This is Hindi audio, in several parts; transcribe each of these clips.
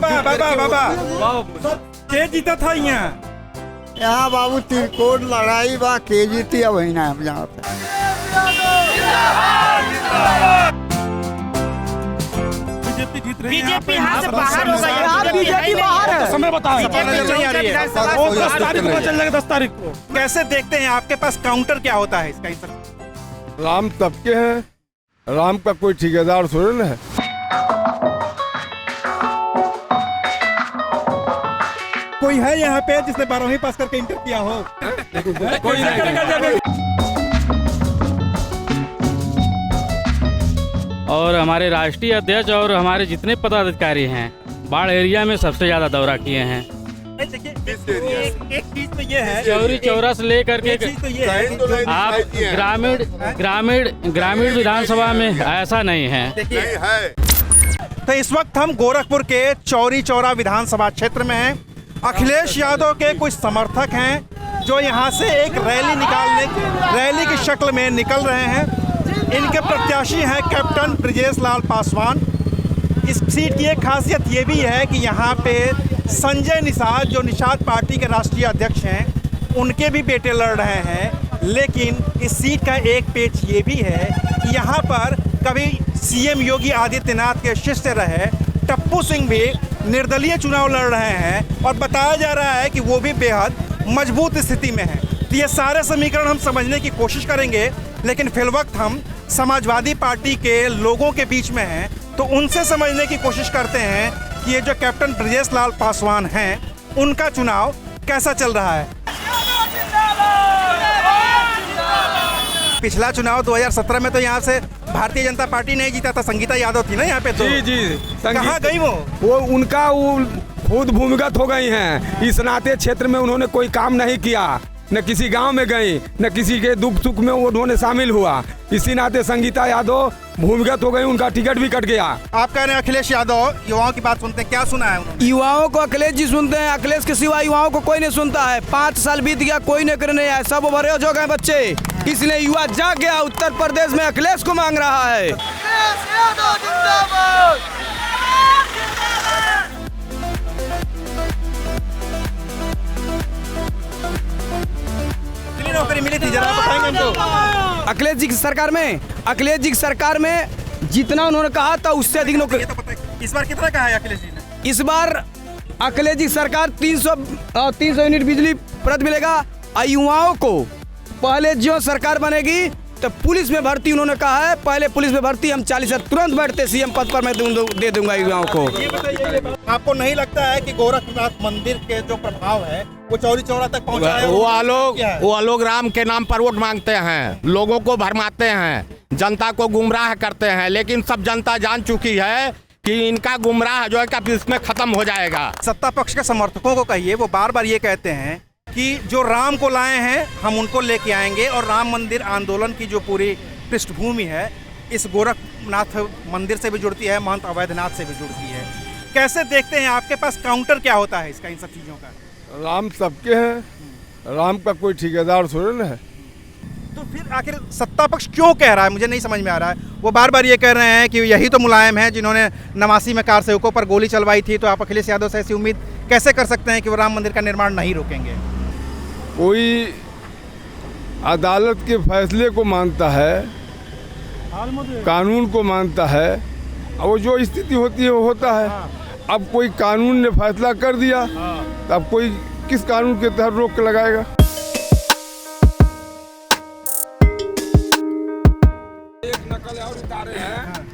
बाबा के जीता था यहाँ बाबू त्रिकोण लड़ाई बा के जीती है वही ना हम यहाँ पे। बीजेपी जीत रही है। बीजेपी यहाँ से बाहर हो गई है। बीजेपी बाहर है। समय बताओ। 10 तारीख को चल जाएगा 10 तारीख को। कैसे देखते हैं, आपके पास काउंटर क्या होता है इसका? राम सबके हैं, राम का कोई ठेकेदार थोड़े ना है। कोई है यहाँ पे जिसने 12वीं पास करके इंटर किया हो? कोई नहीं। और हमारे राष्ट्रीय अध्यक्ष और हमारे जितने पदाधिकारी हैं बाढ़ एरिया में सबसे ज्यादा दौरा किए हैं। देखिए एक चीज तो ये है, चौरी चौरा से लेकर के तो ये है कि आप ग्रामीण विधानसभा में ऐसा नहीं है। तो इस वक्त हम गोरखपुर के चौरी चौरा विधानसभा क्षेत्र में हैं। अखिलेश यादव के कुछ समर्थक हैं जो यहाँ से एक रैली की शक्ल में निकल रहे हैं। इनके प्रत्याशी हैं कैप्टन ब्रजेश लाल पासवान। इस सीट की एक खासियत ये भी है कि यहाँ पे संजय निषाद जो निषाद पार्टी के राष्ट्रीय अध्यक्ष हैं उनके भी बेटे लड़ रहे हैं। लेकिन इस सीट का एक पेच ये भी है कि यहाँ पर कभी सीएम योगी आदित्यनाथ के शिष्य रहे टप्पू सिंह भी निर्दलीय चुनाव लड़ रहे हैं और बताया जा रहा है कि वो भी बेहद मजबूत स्थिति में है। तो ये सारे समीकरण हम समझने की कोशिश करेंगे, लेकिन फिलवक्त हम समाजवादी पार्टी के लोगों के बीच में हैं तो उनसे समझने की कोशिश करते हैं कि ये जो कैप्टन ब्रजेश लाल पासवान हैं उनका चुनाव कैसा चल रहा है। पिछला चुनाव 2017 में तो यहाँ से भारतीय जनता पार्टी नहीं जीता था, संगीता यादव थी ना यहाँ पे। तो जी कहाँ गई वो उनका खुद भूमिगत हो गई हैं। इस नाते क्षेत्र में उन्होंने कोई काम नहीं किया, न किसी गांव में गई, न किसी के दुख सुख में उन्होंने शामिल हुआ। इसी नाते संगीता यादव भूमिगत हो गई, उनका टिकट भी कट गया। आप कह रहे हैं अखिलेश यादव युवाओं की बात सुनते हैं, क्या सुना है उन्होंने? युवाओं को अखिलेश जी सुनते हैं, अखिलेश के सिवा युवाओं को कोई नहीं सुनता है। 5 साल बीत गया, कोई नहीं करने आया, सब ओवरएज हो गए बच्चे, इसलिए युवा जाग गया, उत्तर प्रदेश में अखिलेश को मांग रहा है। नौकरी मिली थी, जरा बताएंगे हमको। अखिलेश जी की सरकार में जितना उन्होंने कहा था उससे अधिक नौकरी। ये तो पता है। इस बार कितना कहा है अखिलेश जी ने? इस बार अखिलेश जी सरकार 300 यूनिट बिजली प्रति मिलेगा। युवाओं को पहले जो सरकार बनेगी तो पुलिस में भर्ती उन्होंने कहा है, पहले पुलिस में भर्ती हम 40 से तुरंत बैठते सीएम पद पर मैं दे दूंगा युवाओं को। ये बताइए, आपको नहीं लगता है कि गोरखनाथ मंदिर के जो प्रभाव है वो चौरी चौरा तक पहुंचा है? वो लोग राम के नाम पर वोट मांगते हैं, लोगों को भरमाते हैं, जनता को गुमराह करते हैं, लेकिन सब जनता जान चुकी है कि इनका गुमराह जो है इसमें खत्म हो जाएगा। सत्ता पक्ष के समर्थकों को कहिए, वो बार बार ये कहते हैं कि जो राम को लाए हैं हम उनको लेके आएंगे, और राम मंदिर आंदोलन की जो पूरी पृष्ठभूमि है इस गोरखनाथ मंदिर से भी जुड़ती है, महंत अवैधनाथ से भी जुड़ती है। कैसे देखते हैं, आपके पास काउंटर क्या होता है इसका, इन सब चीज़ों का? राम सबके हैं, राम का कोई ठेकेदार थोड़े ना है। तो फिर आखिर सत्ता पक्ष क्यों कह रहा है, मुझे नहीं समझ में आ रहा है। वो बार बार ये कह रहे हैं कि यही तो मुलायम है जिन्होंने 89 में कार सेवकों पर गोली चलवाई थी, तो आप अखिलेश यादव से ऐसी उम्मीद कैसे कर सकते हैं कि वो राम मंदिर का निर्माण नहीं रोकेंगे? कोई अदालत के फैसले को मानता है, कानून को मानता है, और वो जो स्थिति होती है वो होता है। अब कोई कानून ने फैसला कर दिया तो अब कोई किस कानून के तहत रोक लगाएगा? एक नकल और उतारे हैं।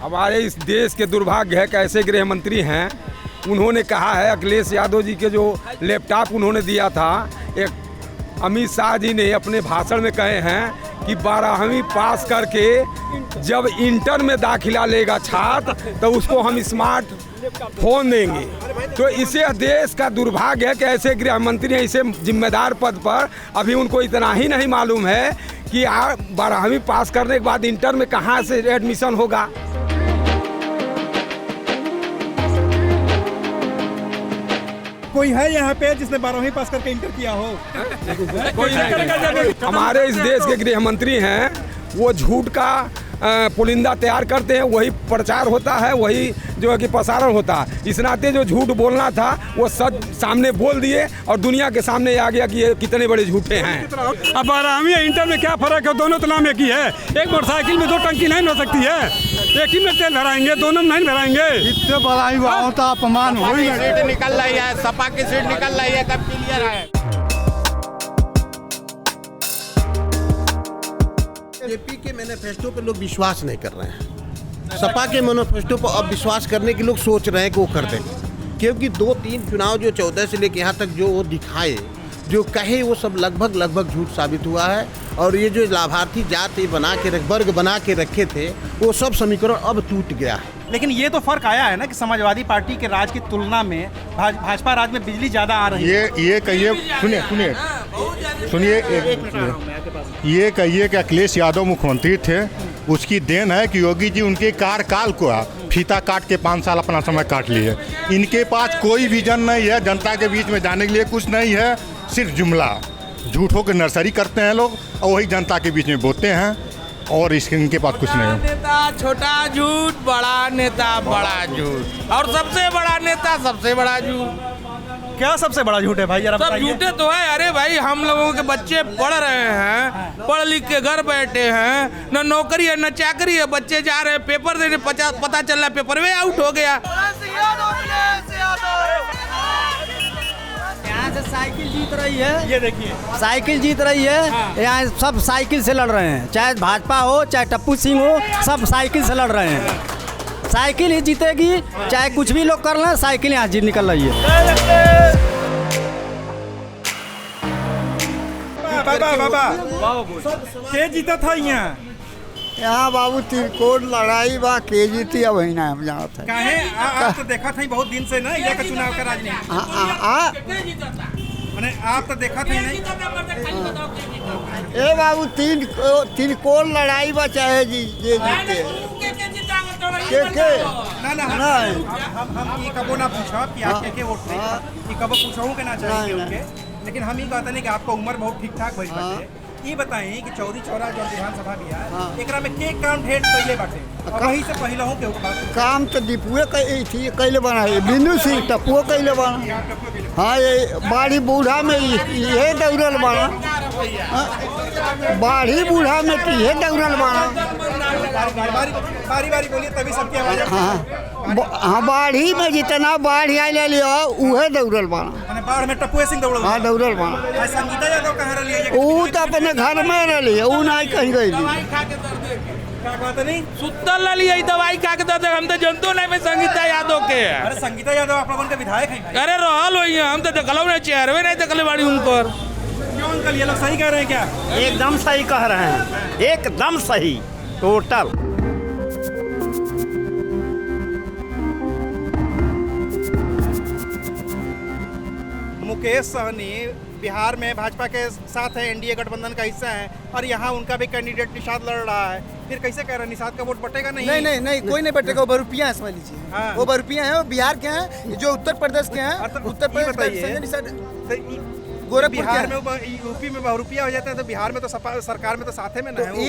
हमारे इस देश के दुर्भाग्य है, कैसे गृह मंत्री हैं, उन्होंने कहा है अखिलेश यादव जी के जो लैपटॉप उन्होंने दिया था, एक अमित शाह जी ने अपने भाषण में कहे हैं कि 12वीं पास करके जब इंटर में दाखिला लेगा छात्र तो उसको हम स्मार्ट फोन देंगे। तो इसे देश का दुर्भाग्य है कि ऐसे गृह मंत्री हैं, इसे जिम्मेदार पद पर अभी उनको इतना ही नहीं मालूम है कि 12वीं पास करने के बाद इंटर में कहाँ से एडमिशन होगा। कोई है यहाँ पे जिसने 12वीं पास करके इंटर किया हो? कोई नहीं। हमारे इस देश के गृह मंत्री हैं, वो झूठ का पुलिंदा तैयार करते हैं, वही प्रचार होता है, वही जो है कि प्रसारण होता है। इस नाते जो झूठ बोलना था वो सच सामने बोल दिए और दुनिया के सामने आ गया कि ये कितने बड़े झूठे हैं। अब आरामी या इंटर में क्या फर्क है? दोनों तो नाम एक ही है। एक मोटरसाइकिल में 2 टंकी नहीं हो सकती है, एक ही में तेल भराएंगे, दोनों में नहीं भराएंगे। इतने बड़ा युवाओं का अपमान हो ही सीट निकल रही है, सपा की सीट निकल रही है, कब क्लियर है? बीजेपी के मैनिफेस्टो पे लोग विश्वास नहीं कर रहे हैं। सपा के मैनिफेस्टो पर अब विश्वास करने के लोग सोच रहे हैं कि वो कर देंगे, क्योंकि 2-3 चुनाव जो 14 से लेकर यहाँ तक जो वो दिखाए, जो कहे, वो सब लगभग झूठ साबित हुआ है। और ये जो लाभार्थी जाति बना के वर्ग बना के रखे थे, वो सब समीकरण अब टूट गया है। लेकिन ये तो फर्क आया है ना कि समाजवादी पार्टी के राज की तुलना में भाजपा राज में बिजली ज़्यादा आ रही है। ये कहिए, सुनिए, ये कहिए कि अखिलेश यादव मुख्यमंत्री थे, उसकी देन है कि योगी जी उनके कार्यकाल को फीता काट के 5 साल अपना समय काट लिए। इनके पास कोई विजन नहीं है, जनता के बीच में जाने के लिए कुछ नहीं है, सिर्फ जुमला, झूठों की नर्सरी करते हैं लोग और वही जनता के बीच में बोलते हैं और इनके पास कुछ नहीं है। नेता छोटा झूठ, बड़ा नेता बड़ा झूठ, और सबसे बड़ा नेता सबसे बड़ा झूठ। क्या सबसे बड़ा झूठ है भाई? सब झूठे तो है। अरे भाई, हम लोगों के बच्चे पढ़ रहे हैं, पढ़ लिख के घर बैठे हैं, न नौकरी है न चाकरी है, बच्चे जा रहे हैं पेपर देने, पता चल रहा है पेपर में आउट हो गया। यहाँ से साइकिल जीत रही है, ये देखिए साइकिल जीत रही है। यहाँ सब साइकिल से लड़ रहे हैं, चाहे भाजपा हो चाहे टप्पू सिंह हो, सब साइकिल से लड़ रहे हैं। साइकिल ही जीतेगी, चाहे कुछ भी लोग कर लें, साइकिल यहाँ जीत निकल रही है। के जीता था यहाँ बाबू त्रिकोण लड़ाई बा, के जीती अब ही ना हम जानत है। काहे आप तो देखा था बहुत दिन से ना ये का चुनाव का राजनीति। मैंने आप तो देखा था नहीं। ए बाबू त्रिकोण लड़ाई बा, चाहे जी जे जीते के ना हम ये कबो ना पूछा कि आप के वोट नहीं, ये कबो पूछाऊं के ना चाहिए उनके, लेकिन हम ही कहते नहीं कि आपका उम्र बहुत ठीक ठाक भइल बाटे। ये बताएं कि चौरी चौरा जो विधानसभा भी है, एकरा में के काम ढेर पहले बाटे, वही से पहले हो के काम तो दीपुए कैले बना है, बिंदु सिंह टप्पुओ कैले बना। हाँ, ये बाड़ी बूढ़ा में ये दौड़ल बना, बाड़ी बूढ़ा में ये दौड़ल बना। बारी बोलिए तभी सबकी आवाज। हाँ, बाढ़ी में जितना बाढ़ आए लिया उहे दौड़ल बना। बाढ़ में टप्पू सिंह दौड़ल। हाँ, दौड़ल बना। संगीता यादव कहाँ रही? वो तो अपने घर में रही है, वो नहीं कहीं गई। नहीं सुतल रही दवाई खा के दे, हम तो जनतो नहीं में संगीता यादव के। अरे संगीता यादव आप लोगों के विधायक हैं। अरे रहल हो, हम तो देखल नहीं, चेहरे नहीं देखले बाड़ी उनकर। क्यों अंकल, ये लोग सही कह रहे हैं क्या? एकदम सही कह रहे हैं, एकदम सही, टोटल। मुकेश सहनी बिहार में भाजपा के साथ है, एनडीए गठबंधन का हिस्सा है, और यहाँ उनका भी कैंडिडेट निषाद लड़ रहा है। फिर कैसे कह रहे हैं निषाद का वोट बटेगा? नहीं, कोई नहीं बटेगा। वो बरुपिया है, समझ लीजिए। हाँ। वो बरुपिया है, वो बिहार के हैं, जो उत्तर प्रदेश के हैं। उत्तर प्रदेश बिहार में यूपी में बहुरूपिया हो जाता है, तो बिहार में तो सरकार में तो साथे में ना है।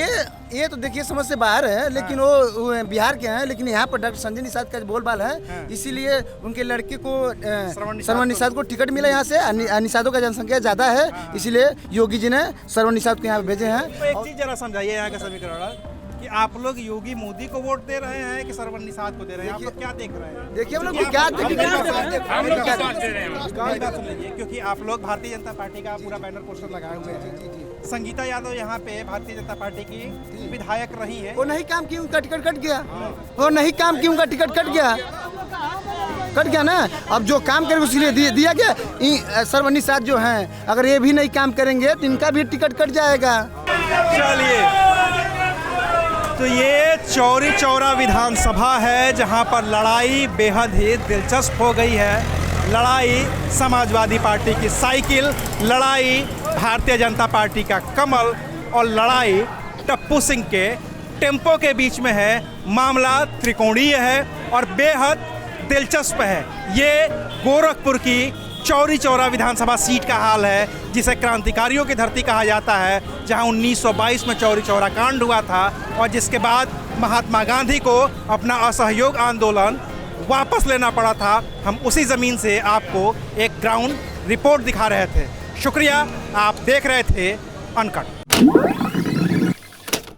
ये तो देखिए समझ से बाहर है, लेकिन वो बिहार के हैं। लेकिन यहाँ पर डॉक्टर संजय निषाद का बोलबाल है, इसीलिए उनके लड़के को श्रवण निषाद को टिकट मिला यहाँ से। निषादों का जनसंख्या ज़्यादा है, इसीलिए योगी जी ने श्रवण निषाद को यहाँ भेजे हैं। एक चीज़ जरा समझाइए यहाँ का समीकरण कि आप लोग योगी मोदी को वोट दे रहे हैं कि श्रवण निषाद को दे रहे हैं? आप लोग क्या देख रहे हैं? देखिए हम लोग क्या सुन लीजिए, क्योंकि आप लोग भारतीय जनता पार्टी का पूरा बैनर पोस्टर लगाए हुए हैं। संगीता यादव यहाँ पे भारतीय जनता पार्टी की विधायक रही है। वो नहीं काम की, उनका टिकट कट गया। वो नहीं काम की, उनका टिकट कट गया ना। अब जो काम करेंगे उसके लिए दिया गया। श्रवण निषाद जो हैं, अगर ये भी नहीं काम करेंगे तो इनका भी टिकट कट जाएगा। चलिए, तो ये चौरी चौरा विधानसभा है, जहां पर लड़ाई बेहद ही दिलचस्प हो गई है। लड़ाई समाजवादी पार्टी की साइकिल, लड़ाई भारतीय जनता पार्टी का कमल, और लड़ाई टप्पू सिंह के टेम्पो के बीच में है। मामला त्रिकोणीय है और बेहद दिलचस्प है। ये गोरखपुर की चौरी चौरा विधानसभा सीट का हाल है, जिसे क्रांतिकारियों की धरती कहा जाता है, जहां 1922 में चौरी चौरा कांड हुआ था और जिसके बाद महात्मा गांधी को अपना असहयोग आंदोलन वापस लेना पड़ा था, हम उसी ज़मीन से आपको एक ग्राउंड रिपोर्ट दिखा रहे थे। शुक्रिया, आप देख रहे थे अनकट।